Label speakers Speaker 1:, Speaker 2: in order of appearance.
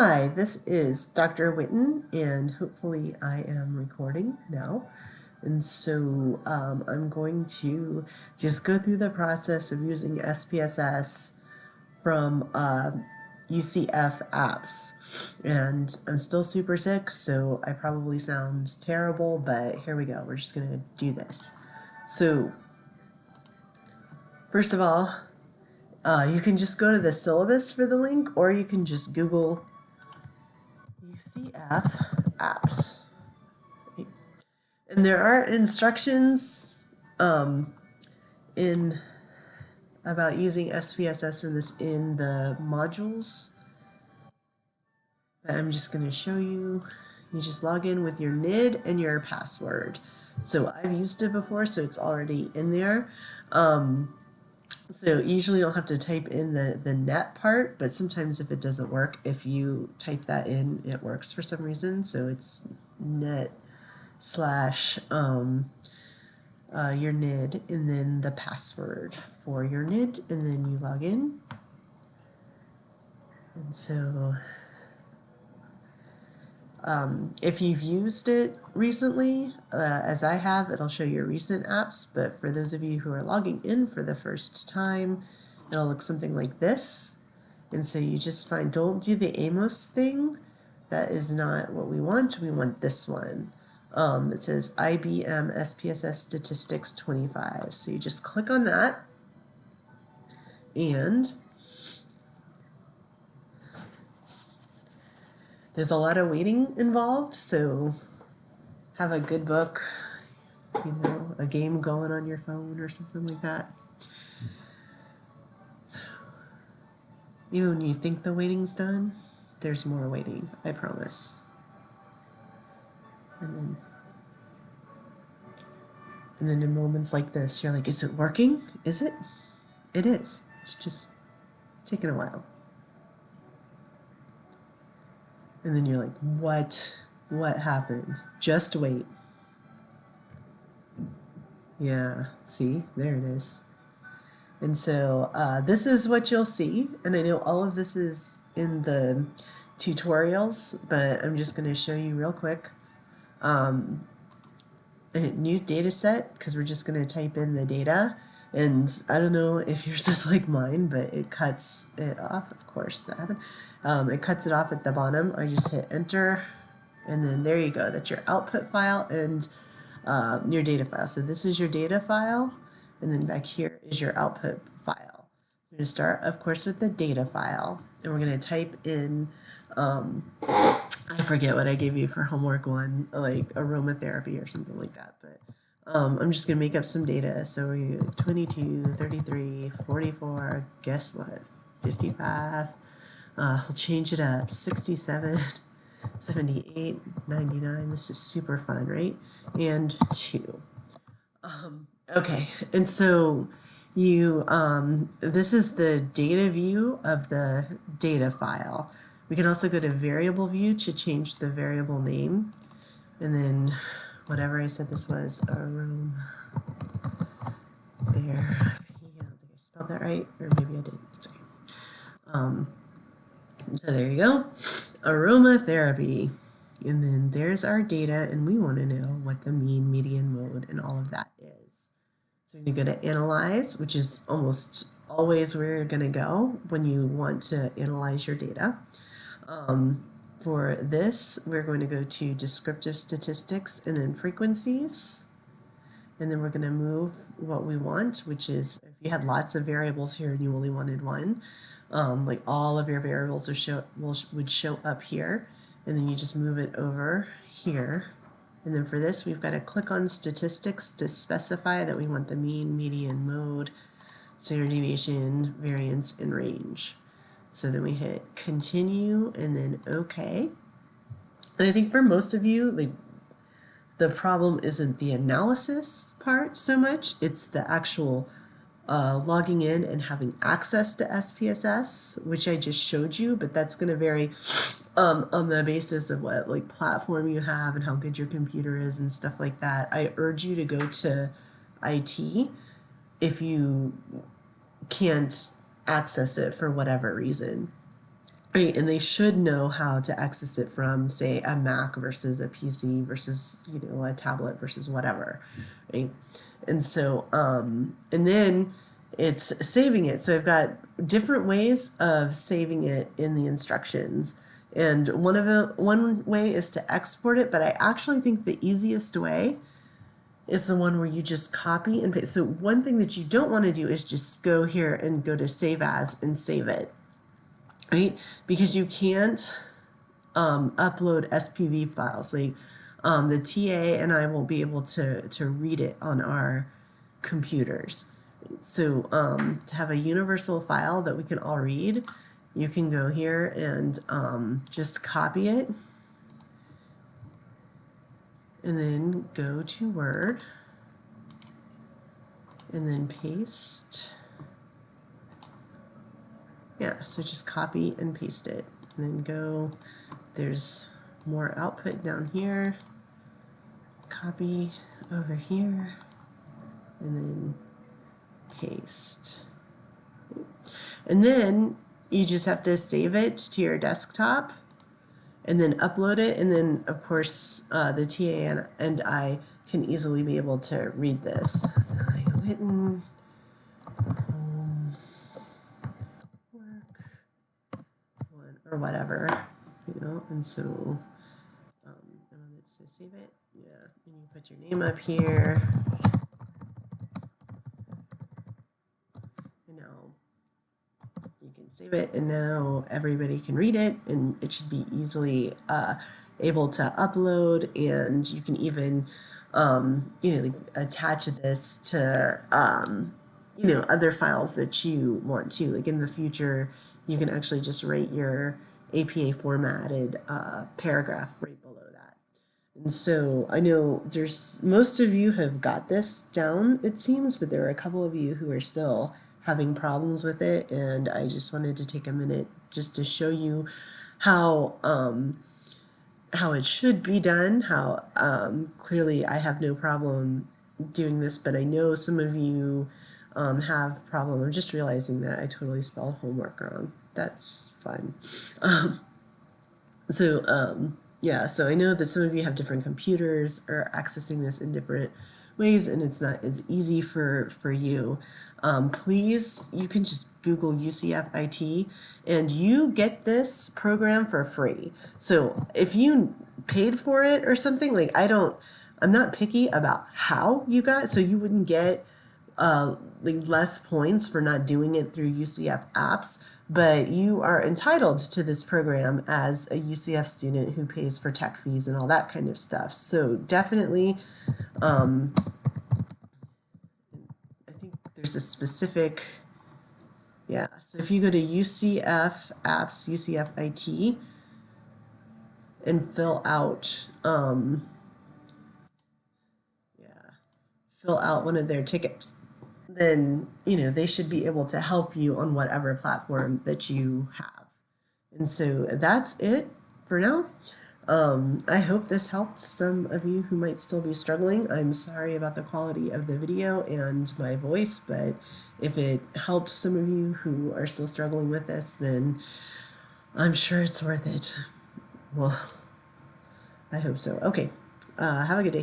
Speaker 1: Hi, this is Dr. Witten, and hopefully I am recording now. And so I'm going to just go through the process of using SPSS from UCF apps. And I'm still super sick, so I probably sound terrible, but here we go. We're just going to do this. So, first of all, you can just go to the syllabus for the link, or you can just Google UCF apps. And there are instructions in about using SPSS from this in the modules. But I'm just going to show you. You just log in with your NID and your password. So I've used it before, so it's already in there. So usually you'll have to type in the net part, but sometimes if it doesn't work, if you type that in, it works for some reason. So it's net slash your NID and then the password for your NID, and then you log in. And so if you've used it recently, as I have, it'll show your recent apps, but for those of you who are logging in for the first time, it'll look something like this. And so you just don't do the Amos thing. That is not what we want. We want this one. It says IBM SPSS Statistics 25. So you just click on that, and there's a lot of waiting involved, so have a good book, a game going on your phone or something like that. So, even when you think the waiting's done, there's more waiting, I promise. And then in moments like this, you're like, is it working? Is it? It is. It's just taking a while. And then you're like, what? What happened? Just wait. Yeah, see? There it is. And so this is what you'll see. And I know all of this is in the tutorials, but I'm just going to show you real quick. A new data set, because we're just going to type in the data. And I don't know if yours is like mine, but it cuts it off. Of course, that happened. It cuts it off at the bottom. I just hit enter, and then there you go. That's your output file and your data file. So this is your data file, and then back here is your output file. So we're going to start, of course, with the data file, and we're going to type in, I forget what I gave you for homework one, like aromatherapy or something like that, but I'm just going to make up some data. So we 22, 33, 44, guess what, 55, we'll change it up, 67, 78, 99, this is super fun, right? And 2. Okay, and so you, this is the data view of the data file. We can also go to variable view to change the variable name, and then whatever I said this was, aromatherapy. I don't think I spelled that right, or maybe I did. Sorry. So there you go, aromatherapy. And then there's our data, and we want to know what the mean, median, mode, and all of that is. So we're going to go to analyze, which is almost always where you're going to go when you want to analyze your data. For this, we're going to go to descriptive statistics and then frequencies. And then we're going to move what we want, which is if you had lots of variables here and you only wanted one, like all of your variables would show up here. And then you just move it over here. And then for this, we've got to click on statistics to specify that we want the mean, median, mode, standard deviation, variance, and range. So then we hit continue and then OK. And I think for most of you, like, the problem isn't the analysis part so much, it's the actual logging in and having access to SPSS, which I just showed you, but that's going to vary on the basis of what like platform you have and how good your computer is and stuff like that. I urge you to go to IT if you can't access it for whatever reason. right? And they should know how to access it from, say, a Mac versus a PC versus, you know, a tablet versus whatever, right? And so, and then it's saving it. So I've got different ways of saving it in the instructions. And one way is to export it, but I actually think the easiest way is the one where you just copy and paste. So one thing that you don't want to do is just go here and go to Save As and save it, right? Because you can't upload SPV files. Like the TA and I won't be able to read it on our computers. So to have a universal file that we can all read, you can go here and just copy it and then go to Word and then paste. Yeah, so just copy and paste it and then go, there's more output down here, copy over here and then paste. And then you just have to save it to your desktop and then upload it. And then, of course, the TA and I can easily be able to read this. So I go hidden work one or whatever, you know. And so, and I'm going to save it. Yeah, and you put your name up here. And now you can save it, and now everybody can read it, and it should be easily able to upload. And you can even, you know, like, attach this to, you know, other files that you want to. Like in the future, you can actually just write your APA formatted paragraph right below that. And so I know there's most of you have got this down, it seems, but there are a couple of you who are still having problems with it, and I just wanted to take a minute just to show you how it should be done. How clearly I have no problem doing this, but I know some of you have problem. I'm just realizing that I totally spelled homework wrong. That's fun. Yeah, so I know that some of you have different computers or accessing this in different ways, and it's not as easy for you. Please, you can just Google UCF IT, and you get this program for free. So if you paid for it or something, like I'm not picky about how you got it, so you wouldn't get like less points for not doing it through UCF apps, but you are entitled to this program as a UCF student who pays for tech fees and all that kind of stuff. So definitely, I think there's a specific, yeah. So if you go to UCF apps, UCF IT, and fill out, fill out one of their tickets, then, you know, they should be able to help you on whatever platform that you have. And so that's it for now. I hope this helped some of you who might still be struggling. I'm sorry about the quality of the video and my voice, but if it helped some of you who are still struggling with this, then I'm sure it's worth it. Well, I hope so. Okay, have a good day.